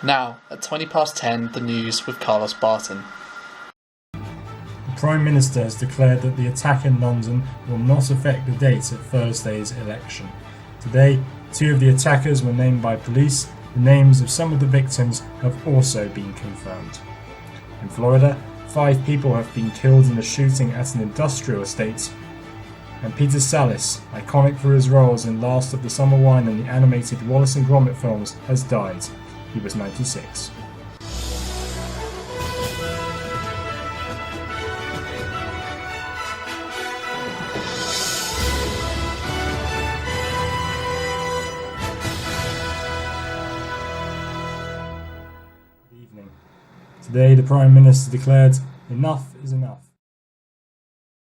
Now, at 10:20, the news with Carlos Barton. The Prime Minister has declared that the attack in London will not affect the date of Thursday's election. Today, 2 of the attackers were named by police. The names of some of the victims have also been confirmed. In Florida, 5 people have been killed in a shooting at an industrial estate. And Peter Sallis, iconic for his roles in Last of the Summer Wine and the animated Wallace and Gromit films, has died. He was 96. Good evening. Today the Prime Minister declared, "Enough is enough."